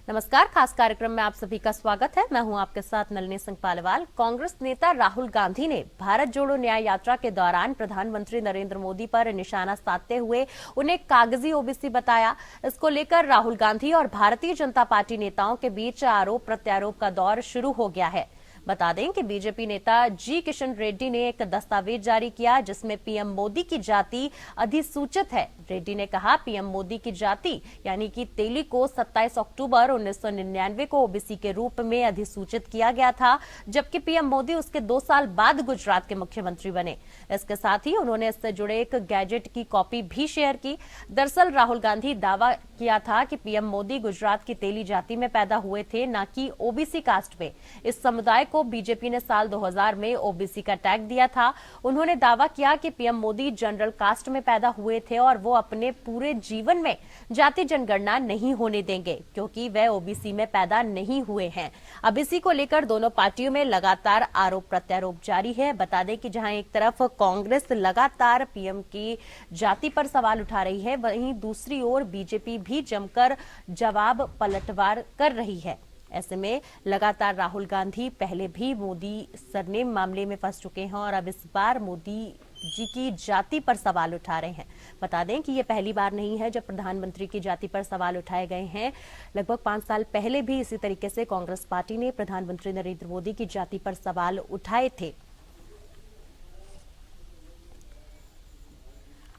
नमस्कार, खास कार्यक्रम में आप सभी का स्वागत है। मैं हूं आपके साथ नलिनी सिंह पालीवाल। कांग्रेस नेता राहुल गांधी ने भारत जोड़ो न्याय यात्रा के दौरान प्रधानमंत्री नरेंद्र मोदी पर निशाना साधते हुए उन्हें कागजी ओबीसी बताया। इसको लेकर राहुल गांधी और भारतीय जनता पार्टी नेताओं के बीच आरोप प्रत्यारोप का दौर शुरू हो गया है। बता दें कि बीजेपी नेता जी किशन रेड्डी ने एक दस्तावेज जारी किया जिसमें पीएम मोदी की जाति अधिसूचित है। रेड्डी ने कहा, पीएम मोदी की जाति यानी कि तेली को 27 अक्टूबर 1999 को ओबीसी के रूप में अधिसूचित किया गया था, जबकि पीएम मोदी उसके 2 साल बाद गुजरात के मुख्यमंत्री बने। इसके साथ ही उन्होंने इससे जुड़े एक गैजेट की कॉपी भी शेयर की। दरअसल राहुल गांधी दावा किया था कि पीएम मोदी गुजरात की तेली जाति में पैदा हुए थे, न कि ओबीसी कास्ट में। इस समुदाय को बीजेपी ने साल 2000 में ओबीसी का टैग दिया था। उन्होंने दावा किया कि पीएम मोदी जनरल कास्ट में पैदा हुए थे और वो अपने पूरे जीवन में जाति जनगणना नहीं होने देंगे क्योंकि वे ओबीसी में पैदा नहीं हुए हैं। अब इसी को लेकर दोनों पार्टियों में लगातार आरोप प्रत्यारोप जारी है। बता दें कि जहां एक तरफ कांग्रेस लगातार पीएम की जाति पर सवाल उठा रही है, वहीं दूसरी ओर बीजेपी भी जमकर जवाब पलटवार कर रही है। ऐसे में लगातार राहुल गांधी पहले भी मोदी सरनेम मामले में फंस चुके हैं और अब इस बार मोदी जी की जाति पर सवाल उठा रहे हैं। बता दें कि ये पहली बार नहीं है जब प्रधानमंत्री की जाति पर सवाल उठाए गए हैं। लगभग 5 साल पहले भी इसी तरीके से कांग्रेस पार्टी ने प्रधानमंत्री नरेंद्र मोदी की जाति पर सवाल उठाए थे।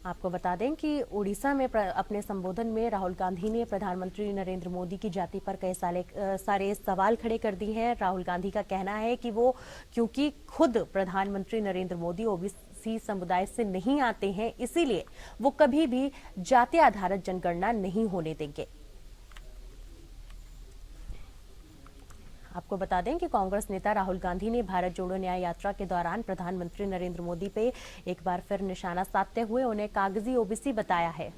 आपको बता दें कि उड़ीसा में अपने संबोधन में राहुल गांधी ने प्रधानमंत्री नरेंद्र मोदी की जाति पर कई सारे सवाल खड़े कर दिए हैं। राहुल गांधी का कहना है कि वो क्योंकि खुद प्रधानमंत्री नरेंद्र मोदी ओबीसी समुदाय से नहीं आते हैं, इसीलिए वो कभी भी जाति आधारित जनगणना नहीं होने देंगे। आपको बता दें कि कांग्रेस नेता राहुल गांधी ने भारत जोड़ो न्याय यात्रा के दौरान प्रधानमंत्री नरेंद्र मोदी पे एक बार फिर निशाना साधते हुए उन्हें कागजी ओबीसी बताया है।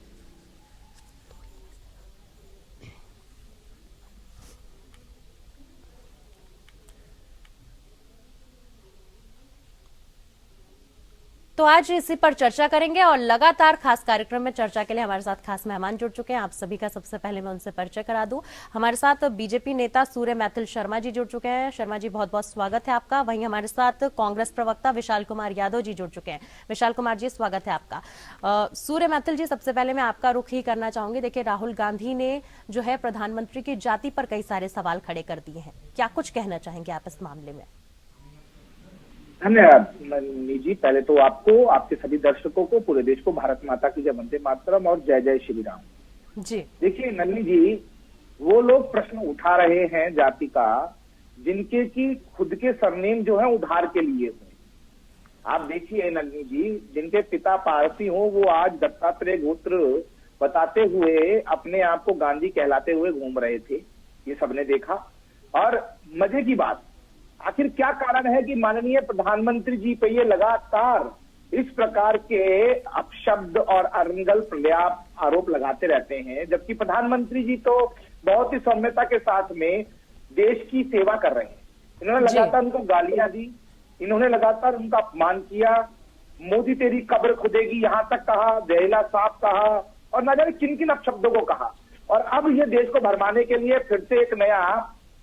तो आज इसी पर चर्चा करेंगे और लगातार खास कार्यक्रम में चर्चा के लिए हमारे साथ खास मेहमान जुड़ चुके हैं। आप सभी का सबसे पहले मैं उनसे परिचय करा दूं। हमारे साथ बीजेपी नेता सूर्य मैथिल शर्मा जी जुड़ चुके हैं। शर्मा जी, बहुत बहुत स्वागत है आपका। वहीं हमारे साथ कांग्रेस प्रवक्ता विशाल कुमार यादव जी जुड़ चुके हैं। विशाल कुमार जी, स्वागत है आपका। सूर्य मैथिल जी, सबसे पहले मैं आपका रुख ही करना चाहूंगी। देखिए, राहुल गांधी ने जो है प्रधानमंत्री की जाति पर कई सारे सवाल खड़े कर दिए हैं, क्या कुछ कहना चाहेंगे आप इस मामले में? धन्यवाद नलिनी जी। पहले तो आपको, आपके सभी दर्शकों को, पूरे देश को भारत माता की जय, वंदे मातरम और जय जय श्री राम जी। देखिए नलिनी जी, वो लोग प्रश्न उठा रहे हैं जाति का जिनके की खुद के सरनेम जो है उधार के लिए हुए। आप देखिए नलिनी जी, जिनके पिता पारसी हो वो आज दत्तात्रेय गोत्र बताते हुए अपने आप को गांधी कहलाते हुए घूम रहे थे, ये सबने देखा। और मजे की बात, आखिर क्या कारण है कि माननीय प्रधानमंत्री जी पे ये लगातार इस प्रकार के अपशब्द और अरंगल पर्याप्त आरोप लगाते रहते हैं, जबकि प्रधानमंत्री जी तो बहुत ही सौम्यता के साथ में देश की सेवा कर रहे हैं। इन्होंने लगातार उनको गालियां दी, इन्होंने लगातार उनका अपमान किया। मोदी तेरी कब्र खुदेगी यहाँ तक कहा, जहरीला सांप कहा और न जाने किन किन अपशब्दों को कहा। और अब ये देश को भरमाने के लिए फिर से एक नया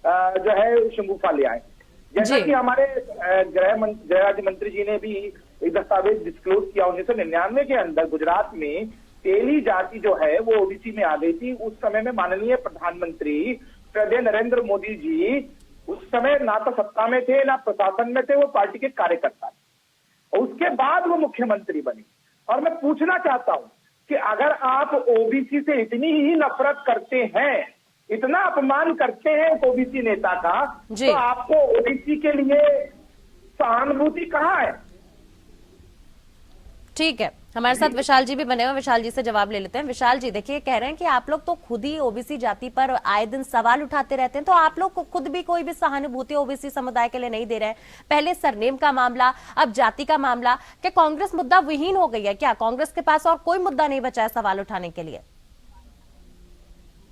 जो है शंगुफा ले आए। जैसा कि हमारे गृह राज्य मंत्री जी ने भी एक दस्तावेज डिस्क्लोज किया, 1999 के अंदर गुजरात में तेली जाति जो है वो ओबीसी में आ गई थी। उस समय में माननीय प्रधानमंत्री श्रद्धेय नरेंद्र मोदी जी उस समय ना तो सत्ता में थे ना प्रशासन में थे, वो पार्टी के कार्यकर्ता थे। उसके बाद वो मुख्यमंत्री बने। और मैं पूछना चाहता हूं कि अगर आप ओबीसी से इतनी ही नफरत करते हैं, इतना अपमान करते हैं ओबीसी नेता का, तो आपको ओबीसी के लिए सहानुभूति कहाँ है? ठीक है, हमारे साथ विशाल जी भी बने हुए, विशाल जी से जवाब ले लेते हैं। विशाल जी, देखिए, कह रहे हैं कि आप लोग तो खुद ही ओबीसी जाति पर आए दिन सवाल उठाते रहते हैं, तो आप लोग खुद भी कोई भी सहानुभूति ओबीसी समुदाय के लिए नहीं दे रहे हैं। पहले सरनेम का मामला, अब जाति का मामला। क्या कांग्रेस मुद्दा विहीन हो गई है? क्या कांग्रेस के पास और कोई मुद्दा नहीं बचा है सवाल उठाने के लिए?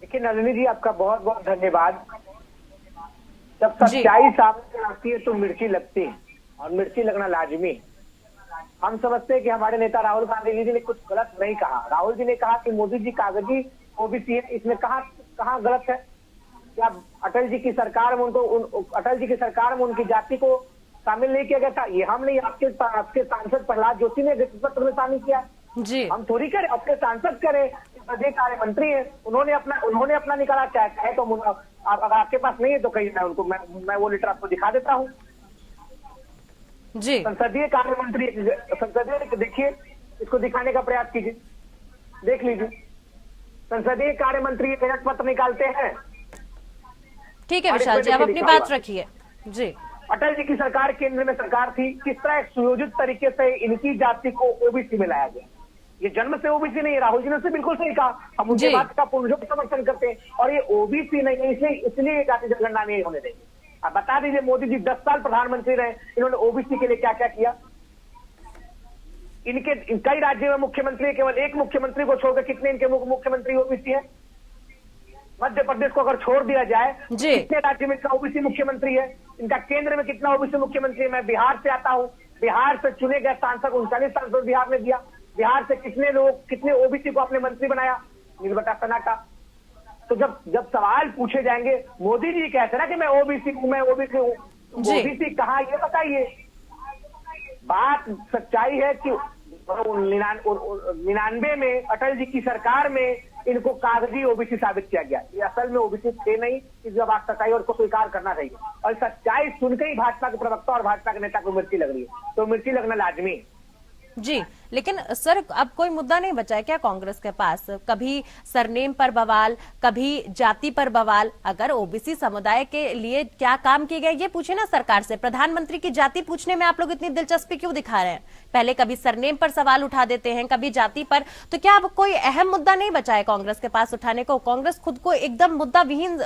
देखिए नलिनी जी, आपका बहुत बहुत धन्यवाद। जब सच्चाई सामने आती है तो मिर्ची लगती है और मिर्ची लगना लाजमी है। हम समझते हैं कि हमारे नेता राहुल गांधी जी ने कुछ गलत नहीं कहा। राहुल जी ने कहा कि मोदी जी कागजी ओबीसी है, इसमें कहाँ गलत है? क्या अटल जी की सरकार में अटल जी की सरकार में उनकी जाति को शामिल नहीं किया गया था? ये हम नहीं, आपके सांसद प्रहलाद जोशी ने गठन पत्र में शामिल किया जी। हम थोड़ी करें, अपने सांसद करें, संसदीय कार्य मंत्री है, उन्होंने अपना निकाला। चाहे तो अगर आपके पास नहीं है तो कहीं मैं वो लेटर आपको दिखा देता हूँ जी। संसदीय कार्य मंत्री, देखिए, इसको दिखाने का प्रयास कीजिए, देख लीजिए। संसदीय कार्य मंत्री गठन पत्र निकालते हैं। ठीक है विशाल जी, आप अपनी बात रखिए जी। अटल जी की सरकार केंद्र में सरकार थी, किस तरह एक सुयोजित तरीके से इनकी जाति को ओबीसी में लाया गया। ये जन्म से ओबीसी नहीं है, राहुल जी ने उससे बिल्कुल सही कहा, हम उनकी बात का पूर्ण समर्थन करते हैं। और ये ओबीसी नहीं है, इसलिए जाति जनगणना नहीं होने देंगे। अब बता दीजिए, मोदी जी 10 साल प्रधानमंत्री रहे, इन्होंने ओबीसी के लिए क्या क्या किया? इनके कई राज्यों में मुख्यमंत्री, केवल एक मुख्यमंत्री को छोड़कर कितने इनके मुख्यमंत्री ओबीसी है? मध्य प्रदेश को अगर छोड़ दिया जाए, कितने राज्य में इनका ओबीसी मुख्यमंत्री है? इनका केंद्र में कितना ओबीसी मुख्यमंत्री है? मैं बिहार से आता हूं, बिहार से चुने गए सांसद 39 सांसद बिहार ने दिया। बिहार से कितने ओबीसी को आपने मंत्री बनाया? निर्बटा सना का। तो जब सवाल पूछे जाएंगे, मोदी जी कहते ना कि मैं ओबीसी हूं, मैं ओबीसी हूं, ओबीसी कहाँ, ये बताइए। बात सच्चाई है कि 99 में अटल जी की सरकार में इनको कागजी ओबीसी साबित किया गया। ये असल में ओबीसी थे नहीं, इस बात सच्चाई और को स्वीकार करना चाहिए। और सच्चाई सुनकर ही भाजपा के प्रवक्ता और भाजपा के नेता को मिर्ची लग रही है, तो मिर्ची लगना लाजमी है जी। लेकिन सर, अब कोई मुद्दा नहीं बचा है क्या कांग्रेस के पास? कभी सरनेम पर बवाल, कभी जाति पर बवाल। अगर ओबीसी समुदाय के लिए क्या काम किए गए ये पूछे ना सरकार से। प्रधानमंत्री की जाति पूछने में आप लोग इतनी दिलचस्पी क्यों दिखा रहे हैं? पहले कभी सरनेम पर सवाल उठा देते हैं, कभी जाति पर। तो क्या अब कोई अहम मुद्दा नहीं बचा है कांग्रेस के पास उठाने को? कांग्रेस खुद को एकदम मुद्दा विहीन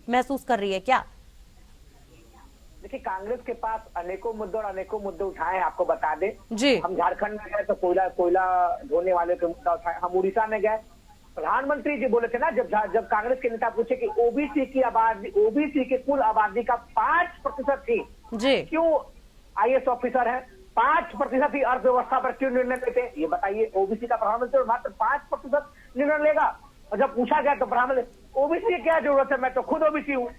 महसूस कर रही है क्या? देखिए, कांग्रेस के पास अनेकों मुद्दे उठाए हैं, आपको बता दें जी। हम झारखंड में गए तो कोयला ढोने वाले के मुद्दा उठाए, हम उड़ीसा में गए, प्रधानमंत्री जी बोले थे ना, जब कांग्रेस के नेता पूछे कि ओबीसी की कुल आबादी का 5% थी जी, क्यों आईएएस ऑफिसर है, 5% ही अर्थव्यवस्था पर क्यों निर्णय लेते? ये बताइए। ओबीसी का प्रधानमंत्री मात्र 5% निर्णय लेगा। और जब पूछा गया तो प्रधानमंत्री, ओबीसी की क्या जरूरत है, मैं तो खुद ओबीसी हूँ।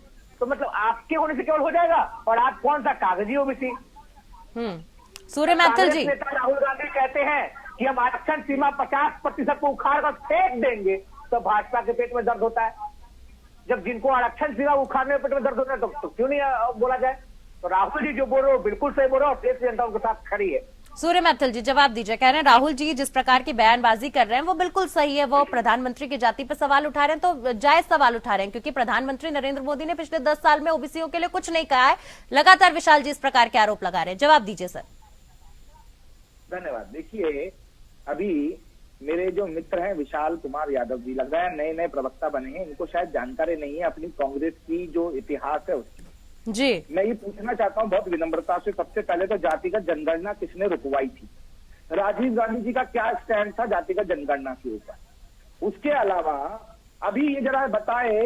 तो मतलब आपके होने से केवल हो जाएगा? और आप कौन सा कागजी ओबीसी? सूर्य मैथल जी, नेता राहुल गांधी कहते हैं कि हम आरक्षण सीमा 50% को उखाड़ कर फेंक देंगे, तो भाजपा के पेट में दर्द होता है। जब जिनको आरक्षण सीमा उखाड़ने पेट में दर्द होता है तो क्यों नहीं बोला जाए? तो राहुल जी जो बोल रहे हो बिल्कुल सही बोल रहे हो, और देश की जनता उनके साथ खड़ी है। सूर्य मैथल जी जवाब दीजिए। कह रहे हैं राहुल जी जिस प्रकार की बयानबाजी कर रहे हैं वो बिल्कुल सही है। वो प्रधानमंत्री की जाति पर सवाल उठा रहे हैं तो जायज सवाल उठा रहे हैं, क्योंकि प्रधानमंत्री नरेंद्र मोदी ने पिछले 10 साल में ओबीसीओ के लिए कुछ नहीं कहा है। लगातार विशाल जी इस प्रकार के आरोप लगा रहे हैं। जवाब दीजिए सर। धन्यवाद। देखिए, अभी मेरे जो मित्र हैं विशाल कुमार यादव जी, लग रहा है नए नए प्रवक्ता बने हैं, इनको शायद जानकारी नहीं है अपनी कांग्रेस की जो इतिहास है उसकी जी। मैं ये पूछना चाहता हूं बहुत विनम्रता से, सबसे पहले तो जातिगत जनगणना किसने रुकवाई थी? राजीव गांधी जी का क्या स्टैंड था जातिगत जनगणना के ऊपर? उसके अलावा अभी ये जरा बताए,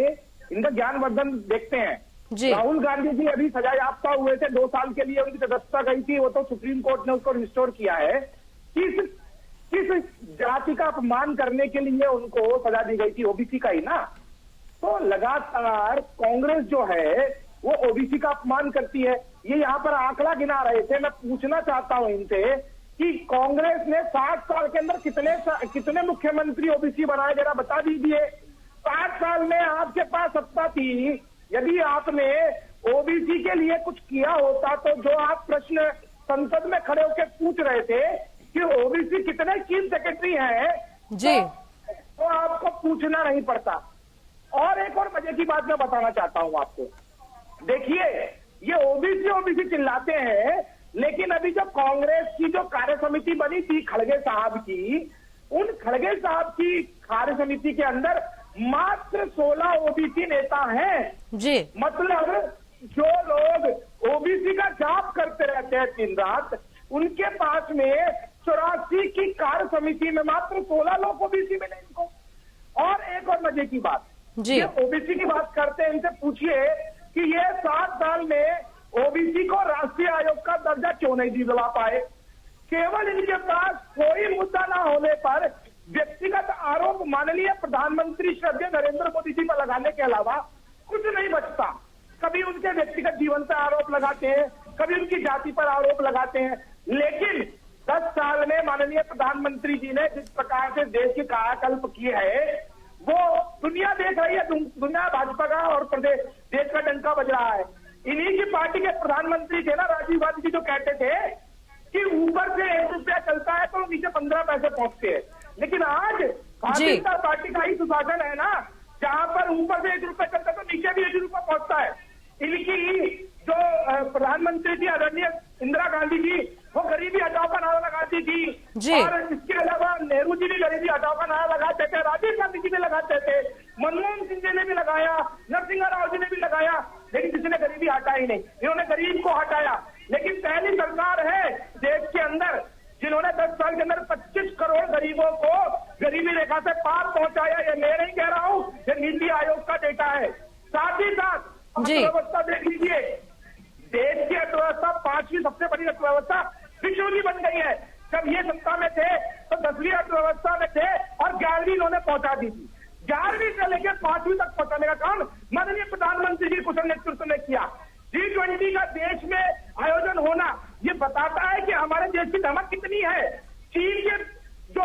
इनका ज्ञानवर्धन देखते हैं जी। राहुल गांधी जी अभी सजायाफ्ता हुए थे, 2 साल के लिए उनकी सदस्यता गई थी, वो तो सुप्रीम कोर्ट ने उसको रिस्टोर किया है। किस जाति का अपमान करने के लिए उनको सजा दी गई थी? ओबीसी का ही ना। तो लगातार कांग्रेस जो है वो ओबीसी का अपमान करती है। ये यहाँ पर आंकड़ा गिना रहे थे, मैं पूछना चाहता हूं इनसे कि कांग्रेस ने 60 साल के अंदर कितने मुख्यमंत्री ओबीसी बनाए, जरा बता दीजिए। 60 साल में आपके पास सत्ता थी, यदि आपने ओबीसी के लिए कुछ किया होता तो जो आप प्रश्न संसद में खड़े होकर पूछ रहे थे कि ओबीसी कितने चीफ सेक्रेटरी हैं जी, तो आपको पूछना नहीं पड़ता। और एक और मजे की बात मैं बताना चाहता हूं आपको। देखिए, ये ओबीसी चिल्लाते हैं, लेकिन अभी जो कांग्रेस की जो कार्य समिति बनी थी खड़गे साहब की, उन खड़गे साहब की कार्य समिति के अंदर मात्र 16 ओबीसी नेता हैं जी। मतलब जो लोग ओबीसी का जाप करते रहते हैं दिन रात, उनके पास में 84 की कार्य समिति में मात्र 16 लोग ओबीसी मिले इनको। और एक और मजे की बात जी, ये ओबीसी की बात करते हैं, इनसे पूछिए कि ये 7 साल में ओबीसी को राष्ट्रीय आयोग का दर्जा क्यों नहीं दिलवा पाए? केवल इनके पास कोई मुद्दा ना होने पर व्यक्तिगत आरोप माननीय प्रधानमंत्री श्रद्धेय नरेंद्र मोदी जी पर लगाने के अलावा कुछ नहीं बचा। कभी उनके व्यक्तिगत जीवन पर आरोप लगाते हैं, कभी उनकी जाति पर आरोप लगाते हैं। लेकिन 10 साल में माननीय प्रधानमंत्री जी ने जिस प्रकार से देश की कायाकल्प की है, वो दुनिया देख रही है। दुनिया भाजपा का और प्रदेश देश का डंका बज रहा है। इन्हीं की पार्टी के प्रधानमंत्री थे ना राजीव गांधी जी, जो कहते थे कि ऊपर से 1 रुपया चलता है तो नीचे 15 पैसे पहुंचते हैं। लेकिन आज भारतीय जनता पार्टी का ही सुशासन है ना, जहां पर ऊपर से 1 रुपया चलता है तो नीचे भी 1 रुपया पहुंचता है। इनकी जो प्रधानमंत्री थी आदरणीय इंदिरा गांधी जी, वो गरीबी हटाओ का नारा लगाती थी। और इसके अलावा नेहरू जी भी गरीबी हटाओ का नारा लगाते थे, राजीव गांधी जी भी लगाते थे, मनमोहन सिंह जी ने भी लगाया, नरसिंह राव जी ने भी लगाया, लेकिन किसी ने गरीबी हटाई नहीं। इन्होंने गरीब को हटाया। लेकिन पहली सरकार है देश के अंदर जिन्होंने 10 साल के अंदर 25 करोड़ गरीबों को गरीबी रेखा से पार पहुंचाया। ये मैं नहीं कह रहा हूं, ये नीति आयोग का डेटा है। साथ ही साथ अर्थव्यवस्था देख लीजिए, देश की अर्थव्यवस्था 5वीं सबसे बड़ी अर्थव्यवस्था विश्व की बन गई है। जब ये सत्ता में थे तो 10वीं अर्थव्यवस्था में थे और 11वीं इन्होंने पहुंचा दी थी। 11वीं से लेकर 5वीं तक पहुंचाने का काम माननीय प्रधानमंत्री जी कुशल नेतृत्व ने किया। G20 का देश में आयोजन होना ये बताता है कि हमारे देश की धमक कितनी है। चीन के जो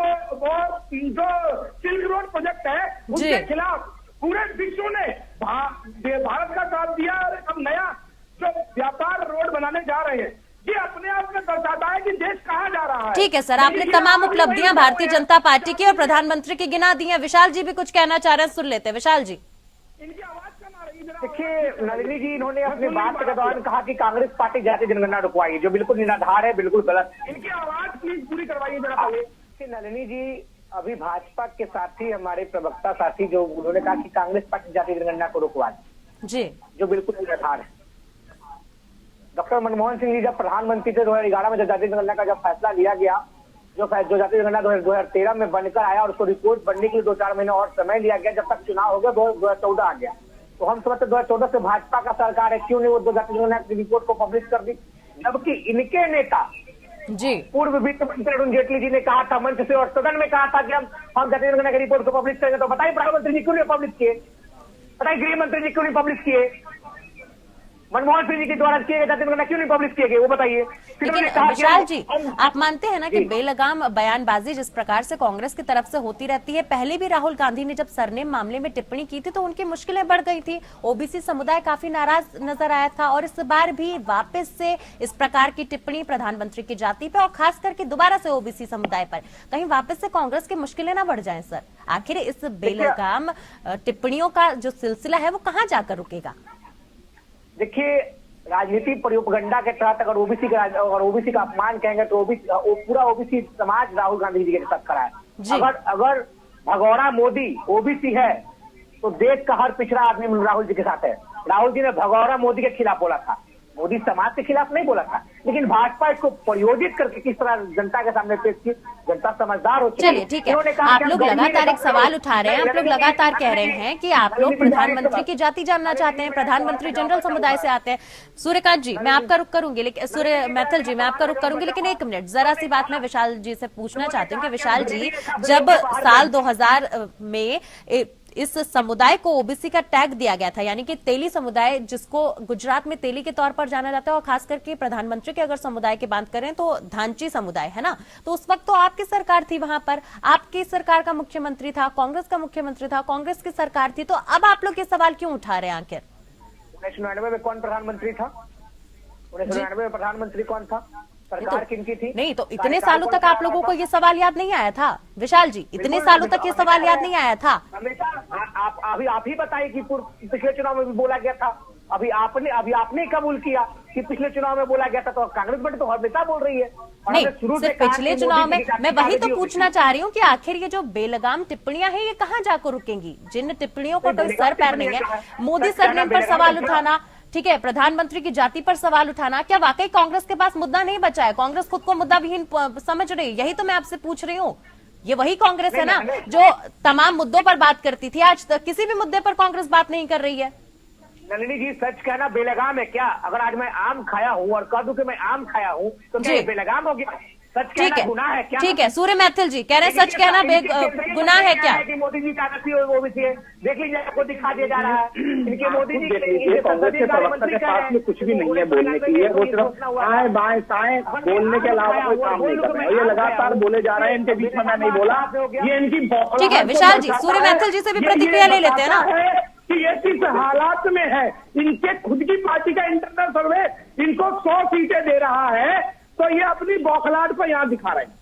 सिल्क रोड प्रोजेक्ट है उसके खिलाफ पूरे विश्व ने भारत का साथ दिया। और हम नया जो व्यापार रोड बनाने जा रहे हैं, ये अपने आप में दर्शाता है कि देश कहाँ जा रहा है। ठीक है सर, आपने तमाम उपलब्धियां भारतीय जनता पार्टी की और प्रधानमंत्री की गिना दी हैं। विशाल जी भी कुछ कहना चाह रहे हैं, सुन लेते हैं। विशाल जी। इनकी आवाज कम आ रही है। देखिए नलिनी जी, इन्होंने अपनी बात के दौरान कहा कि कांग्रेस पार्टी जाति जनगणना रुकवाई, जो बिल्कुल निराधार है, बिल्कुल गलत। इनकी आवाज प्लीज पूरी करवाइए जरा पहले। नलिनी जी, अभी भाजपा के साथी, हमारे प्रवक्ता साथी, जो उन्होंने कहा कि कांग्रेस पार्टी जाति जनगणना को रुकवा जी, जो बिल्कुल निराधार है। डॉक्टर मनमोहन सिंह जी जब प्रधानमंत्री थे 2011 में, जब जाति जनगणना का जब फैसला लिया गया, जो जाति जनगणना 2013 में बनकर आया और उसको रिपोर्ट बनने के लिए 2-4 महीने और समय लिया गया, जब तक चुनाव हो गया 2014 आ गया। तो हम समझते 2014 से भाजपा का सरकार है, क्यों नहीं वो जाति जनगणना की रिपोर्ट को पब्लिश कर दी। जबकि इनके नेता पूर्व वित्त मंत्री अरुण जेटली जी ने कहा था मंच से और सदन में कहा था कि हम जाति जनगणना की रिपोर्ट को पब्लिश करेंगे। तो बताइए प्रधानमंत्री जी क्यों नहीं पब्लिश किए, बताइए गृह मंत्री जी क्यों नहीं पब्लिश किए, मनमोहन सिंह जी के द्वारा किए गए जाति जनगणना क्यों नहीं पब्लिश किए गए, वो बताइए। लेकिन विशाल जी, आप मानते हैं ना कि बेलगाम बयानबाजी जिस प्रकार से कांग्रेस की तरफ से होती रहती है, पहले भी राहुल गांधी ने जब सरनेम मामले में टिप्पणी की थी तो उनकी मुश्किलें बढ़ गई थी, ओबीसी समुदाय काफी नाराज नजर आया था, और इस बार भी वापस से इस प्रकार की टिप्पणी प्रधानमंत्री की जाति पर और खास करके दोबारा से ओबीसी समुदाय पर, कहीं वापस से कांग्रेस की मुश्किलें ना बढ़ जाएं सर? आखिर इस बेलगाम टिप्पणियों का जो सिलसिला है वो कहाँ जाकर रुकेगा? देखिए, राजनीति प्रोपेगेंडा के तहत अगर ओबीसी का अपमान कहेंगे तो पूरा ओबीसी समाज राहुल गांधी जी के साथ खड़ा है। अगर भगौड़ा मोदी ओबीसी है तो देश का हर पिछड़ा आदमी राहुल जी के साथ है। राहुल जी ने भगौड़ा मोदी के खिलाफ बोला था, मोदी समाज के खिलाफ नहीं बोला था, लेकिन भाजपा इसको प्रयोजित करके किस तरह जनता के सामने पेश की, जनता समझदार हो चुकी है। चलिए ठीक है, आप लोग लगातार एक सवाल उठा रहे हैं, आप लोग लगातार कह रहे हैं कि आप लोग प्रधानमंत्री की जाति जानना चाहते हैं, प्रधानमंत्री जनरल समुदाय से आते हैं। सूर्यकांत जी, मैं आपका रुख करूंगी, लेकिन सूर्य मैथिल जी मैं आपका रुख करूंगी, लेकिन 1 मिनट जरा सी बात मैं विशाल जी से पूछना चाहती हूँ कि विशाल जी, जब साल 2000 में इस समुदाय को ओबीसी का टैग दिया गया था, यानी कि तेली समुदाय, जिसको गुजरात में तेली के तौर पर जाना जाता है, और खास करके प्रधानमंत्री के अगर समुदाय की बात करें तो धांची समुदाय है ना, तो उस वक्त तो आपकी सरकार थी, वहां पर आपकी सरकार का मुख्यमंत्री था, कांग्रेस का मुख्यमंत्री था, कांग्रेस की सरकार थी, तो अब आप लोग ये सवाल क्यों उठा रहे हैं? आखिर 1999 में कौन प्रधानमंत्री था? 1999 में प्रधानमंत्री कौन था? सरकार किनकी थी? नहीं, तो इतने सालों तक आप लोगों को ये सवाल याद नहीं आया था विशाल जी? इतने सालों तक ये सवाल याद नहीं आया था? अभी आप ही बताइए कि पिछले चुनाव में भी बोला गया था। अभी आपने कबूल किया कि पिछले चुनाव में बोला गया था, तो कांग्रेस पार्टी तो हमेशा बोल रही है। नहीं, सिर्फ पिछले चुनाव में मैं वही तो पूछना चाह रही हूँ कि आखिर ये जो बेलगाम टिप्पणियां हैं ये कहाँ जाकर रुकेंगी? जिन टिप्पणियों का कोई सर पैर नहीं है, मोदी सरनेम पर सवाल उठाना, ठीक है, प्रधानमंत्री की जाति पर सवाल उठाना, क्या वाकई कांग्रेस के पास मुद्दा नहीं बचा है? कांग्रेस खुद को मुद्दा विहीन समझ रही है, यही तो मैं आपसे पूछ रही हूँ। ये वही कांग्रेस है ना जो तमाम मुद्दों पर बात करती थी, आज तक किसी भी मुद्दे पर कांग्रेस बात नहीं कर रही है। नलिनी जी, सच कहना बेलगाम है क्या? अगर आज मैं आम खाया हूँ और कह दूं कि मैं आम खाया हूँ तो क्या बेलगाम हो गया? सच ठीक कहना है, गुनाह है क्या? ठीक है। सूर्य मैथिल जी कह रहे हैं सच कहना गुनाह है क्या? कि मोदी जी का ओबीसी है, देख लीजिए आपको दिखा दिया जा रहा है इनके मोदी जी देखिए, कांग्रेस के प्रवक्ता के पास में कुछ भी नहीं है बोलने के लिए, वो सिर्फ आए बाएं साएं बोलने के अलावा कोई काम नहीं कर रहे हैं। ये लगातार बोले जा रहे हैं, इनके बीच में मैं नहीं बोला, ये इनकी बौखलाहट ठीक है, विशाल जी, सूर्य मैथिल जी से भी प्रतिक्रिया ले लेते हैं ना कि ये किस हालात में है। इनके खुद की पार्टी का इंटरनल सर्वे इनको 100 सीटें दे रहा है, तो ये अपनी बौखलाहट को यहाँ दिखा रहे हैं।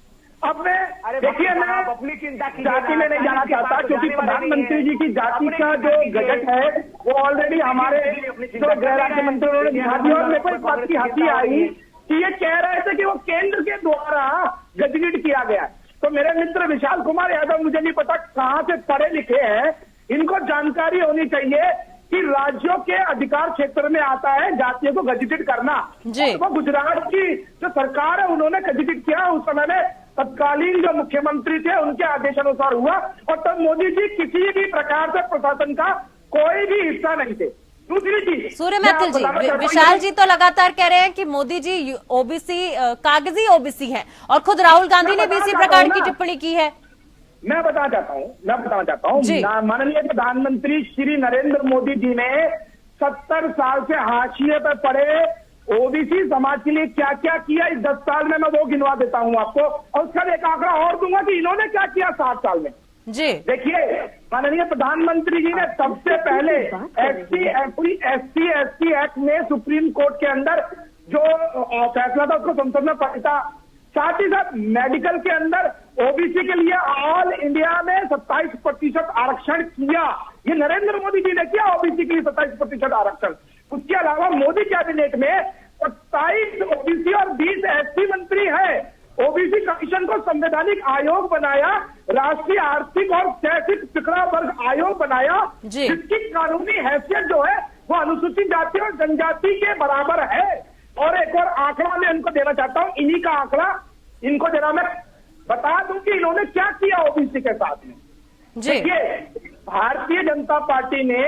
अब मैं देखिए, मैं अपनी चिंता की जाति में नहीं जाना चाहता, क्योंकि प्रधानमंत्री जी की जाति का जो गजट है वो ऑलरेडी हमारे जो गृह राज्य मंत्री उन्होंने दिखा दिया। और मेरे को इस बात की हंसी आई कि ये कह रहे थे कि वो केंद्र के द्वारा गजगट किया गया। तो मेरे मित्र विशाल कुमार यादव, मुझे नहीं पता कहाँ से पढ़े लिखे हैं, इनको जानकारी होनी चाहिए कि राज्यों के अधिकार क्षेत्र में आता है जातियों को गजगट करना। वो गुजरात की जो सरकार है उन्होंने गजगट किया, उस समय में तत्कालीन जो मुख्यमंत्री थे उनके आदेश अनुसार हुआ, और तब मोदी जी किसी भी प्रकार से प्रशासन का कोई भी हिस्सा नहीं थे। दूसरी चीज, सूर्य मैथिल जी, विशाल जी तो लगातार कह रहे हैं कि मोदी जी ओबीसी, कागजी ओबीसी हैं, और खुद राहुल गांधी ने भी इसी प्रकार की टिप्पणी की है। मैं बताना चाहता हूँ माननीय प्रधानमंत्री श्री नरेंद्र मोदी जी ने 70 साल से हाशिए पर पड़े ओबीसी समाज के लिए क्या क्या किया इस 10 साल में, मैं वो गिनवा देता हूँ आपको, और उसका एक आंकड़ा और दूंगा कि इन्होंने क्या किया 60 साल में जी। देखिए, माननीय प्रधानमंत्री जी ने सबसे पहले एससी एक्ट में सुप्रीम कोर्ट के अंदर जो फैसला था उसको संसद में पढ़ा। साथ ही साथ मेडिकल के अंदर ओबीसी के लिए ऑल इंडिया में 27% आरक्षण किया। ये नरेंद्र मोदी जी ने किया, ओबीसी के लिए 27% आरक्षण। उसके अलावा मोदी कैबिनेट में 27 ओबीसी और 20 एससी मंत्री हैं। ओबीसी कमीशन को संवैधानिक आयोग बनाया, राष्ट्रीय आर्थिक और शैक्षिक पिछड़ा वर्ग आयोग बनाया, जिसकी कानूनी हैसियत जो है वो अनुसूचित जाति और जनजाति के बराबर है। और एक और आंकड़ा मैं इनको देना चाहता हूं, इन्हीं का आंकड़ा इनको जरा मैं बता दूं कि इन्होंने क्या किया ओबीसी के साथ में। देखिए, भारतीय जनता पार्टी ने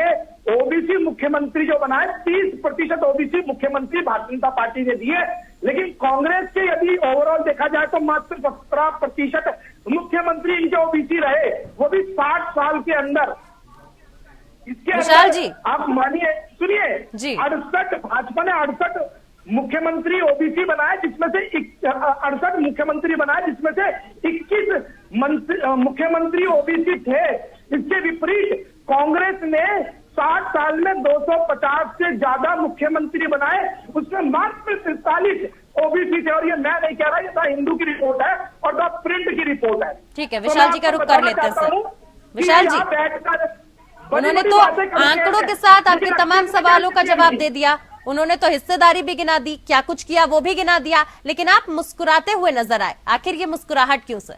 ओबीसी मुख्यमंत्री जो बनाए 30% ओबीसी मुख्यमंत्री भारतीय जनता पार्टी ने दिए, लेकिन कांग्रेस के यदि ओवरऑल देखा जाए तो मात्र 17% मुख्यमंत्री इनके ओबीसी रहे, वो भी 60 साल के अंदर। इसके विशाल जी, आप मानिए, सुनिए, 68 भाजपा ने 68 मुख्यमंत्री ओबीसी बनाए, जिसमें से 68 मुख्यमंत्री बनाए, जिसमें से 21 मुख्यमंत्री ओबीसी थे। इसके विपरीत कांग्रेस ने 60 साल में 250 से ज्यादा मुख्यमंत्री बनाए, उसमें मात्र 43 ओबीसी थे। और ये मैं नहीं कह रहा, ये द हिंदू की रिपोर्ट है और द प्रिंट की रिपोर्ट है। ठीक है, विशाल जी का रुख कर लेते हैं सर। विशाल जी, उन्होंने तो आंकड़ों के साथ आपके तमाम सवालों का जवाब दे दिया, उन्होंने तो हिस्सेदारी भी गिना दी, क्या कुछ किया वो भी गिना दिया, लेकिन आप मुस्कुराते हुए नजर आए। आखिर ये मुस्कुराहट क्यों सर?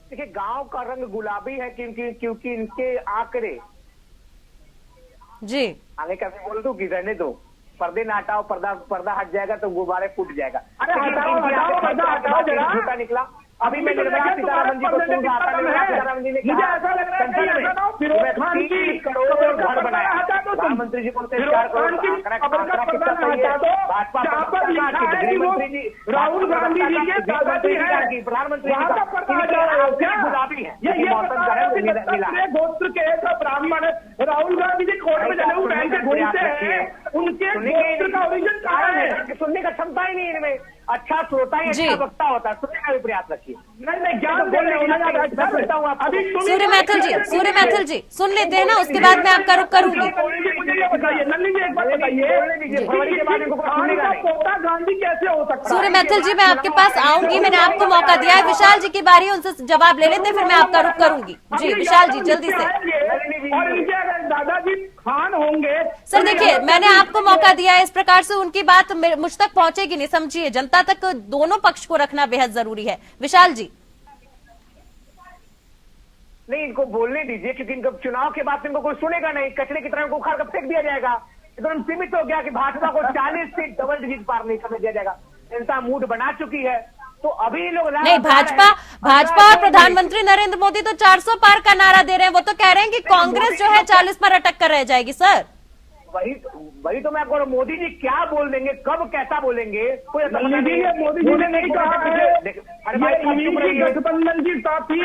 देखिए, गांव का रंग गुलाबी है क्योंकि इनके आंकड़े जी। आगे कैसे बोल दूं कि रहने दो, पर्दे न हटाओ, पर्दा हट जाएगा तो गुब्बारे फूट जाएगा। अरे हटाओ जरा निकला। अभी मैं निर्मला सीतारमण जी को सुन रहा था, निर्मला सीतारमण जी ने मुझे ऐसा लग रहा है फिरोज खान की करोड़ों घर बनाया, प्रधानमंत्री जी को राहुल गांधी जी के दादाजी हैं, प्रधानमंत्री गुलाबी है, ये गोत्र के ब्राह्मण राहुल गांधी जी कोर्ट में जनेऊ पहन के घूमते हैं, उनके गोत्र का ओरिजिन कहाँ है? सुनने का क्षमता ही नहीं इनमें। अच्छा श्रोता ही अच्छा वक्ता होता है, सुनने का भी प्रयास रखिए। नहीं, ज्ञान देने सूर्य मैथिल जी सुन लेते हैं ना, उसके बाद मैं आपका रुख करूंगी। मुझे ये बताइए, नलिनी जी एक बात बताइए, पोता गांधी कैसे हो सकता है? सूर्य मैथिल जी, मैं आपके पास आऊंगी, मैंने आपको मौका दिया है। विशाल जी की बारी, उनसे जवाब ले लेते, फिर मैं आपका रुख करूंगी। जी विशाल जी, जल्दी से। और इनके अगर दादाजी खान होंगे सर, देखिए मैंने आपको मौका दिया है, इस प्रकार से उनकी बात मुझ तक पहुंचेगी नहीं, समझिए, जनता तक दोनों पक्ष को रखना बेहद जरूरी है। विशाल जी, नहीं, इनको बोलने दीजिए, क्योंकि इनको चुनाव के बाद इनको कोई सुनेगा नहीं, कचरे की तरह इनको उखाड़ कर फेंक दिया जाएगा। एकदम सीमित हो गया कि भाजपा को 40 से डबल डिजिट पार नहीं करने दिया जाएगा। जनता मूड बना चुकी है, तो अभी लोग नहीं, भाजपा और प्रधानमंत्री नरेंद्र मोदी तो 400 पार का नारा दे रहे हैं। वो तो कह रहे हैं कि कांग्रेस जो है 40 पर अटक कर रह जाएगी। सर, वही तो मैं आपको, मोदी जी क्या बोल देंगे, कब कैसा बोलेंगे, कोई ऐसा मोदी जी ने नहीं कहा है। अरे गठबंधन की साथी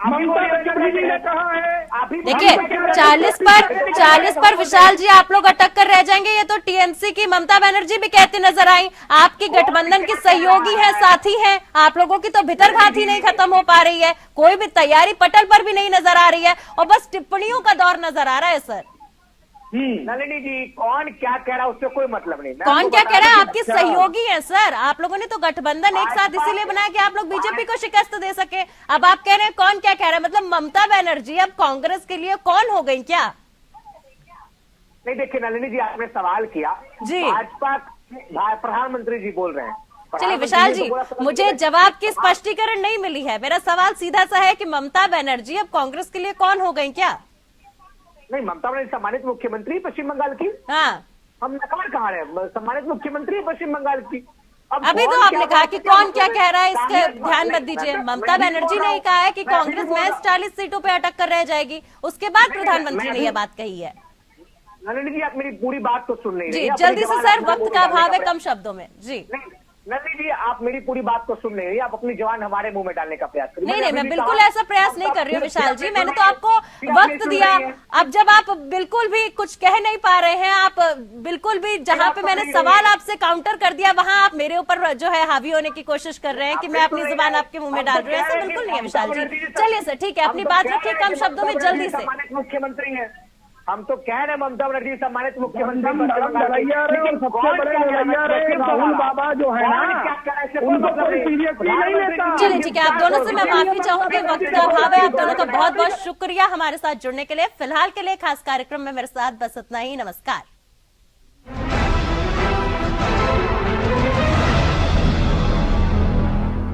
ममता बनर्जी जी ने कहा है। देखिए 40 पर विशाल जी आप लोग अटक कर रह जाएंगे। ये तो टीएमसी की ममता बनर्जी भी कहती नजर आई, आपकी गठबंधन की सहयोगी है, साथी है, आप लोगों की तो भितरघात नहीं खत्म हो पा रही है, कोई भी तैयारी पटल पर भी नहीं नजर आ रही है और बस टिप्पणियों का दौर नजर आ रहा है। सर नलिनी जी, कौन क्या कह रहा है उससे कोई मतलब नहीं। कौन क्या कह रहा है, आपके सहयोगी हैं सर। आप लोगों ने तो गठबंधन एक साथ इसीलिए बनाया कि आप लोग बीजेपी को शिकस्त दे सके। अब आप कह रहे हैं कौन क्या कह रहा है, मतलब ममता बनर्जी अब कांग्रेस के लिए कौन हो गई क्या? नहीं देखिए नलिनी जी, आपने सवाल किया जी, भाजपा प्रधानमंत्री जी बोल रहे हैं। चलिए विशाल जी, मुझे जवाब की स्पष्टीकरण नहीं मिली है। मेरा सवाल सीधा सा है कि ममता बनर्जी अब कांग्रेस के लिए कौन हो गई क्या? नहीं, ममता बनर्जी सम्मानित मुख्यमंत्री पश्चिम बंगाल की। हाँ, हम नकार कहा रहे, सम्मानित मुख्यमंत्री पश्चिम बंगाल की। अभी तो आपने कहा कि कौन क्या कह रहा है, इसका ध्यान मत दीजिए। ममता बनर्जी ने कहा है कि कांग्रेस महज 40 सीटों पे अटक कर रह जाएगी, उसके बाद प्रधानमंत्री ने यह बात कही है। नलिनी जी, आप मेरी पूरी बात तो सुन नहीं रही। जी जल्दी से सर, वक्त का अभाव है, कम शब्दों में। जी नलिनी जी, आप मेरी पूरी बात को सुन नहीं रही, आप अपनी जवान हमारे मुंह में डालने का प्रयास करिए। नहीं, मैं बिल्कुल ऐसा प्रयास नहीं कर रही हूँ विशाल जी, मैंने तो आपको वक्त दिया। अब जब आप बिल्कुल भी कुछ कह नहीं पा रहे हैं, आप बिल्कुल भी जहाँ पे मैंने सवाल आपसे काउंटर कर दिया वहां आप मेरे ऊपर जो है हावी होने की कोशिश कर रहे हैं कि मैं अपनी जुबान आपके मुंह में डाल रही हूँ। ऐसा बिल्कुल नहीं है विशाल जी। चलिए सर ठीक है, अपनी बात रखिए कम शब्दों में, जल्दी से। मुख्यमंत्री है, हम तो कह रहे हैं ममता बनर्जी सम्मानित मुख्यमंत्री। राहुल बाबा जो है ना, उनको कोई सीरियसली नहीं लेता। चलिए ठीक है, आप दोनों से मैं माफी चाहूंगी, वक्त का अभाव है। आप दोनों का बहुत बहुत शुक्रिया हमारे साथ जुड़ने के लिए। फिलहाल के लिए खास कार्यक्रम में मेरे साथ बस इतना ही। नमस्कार।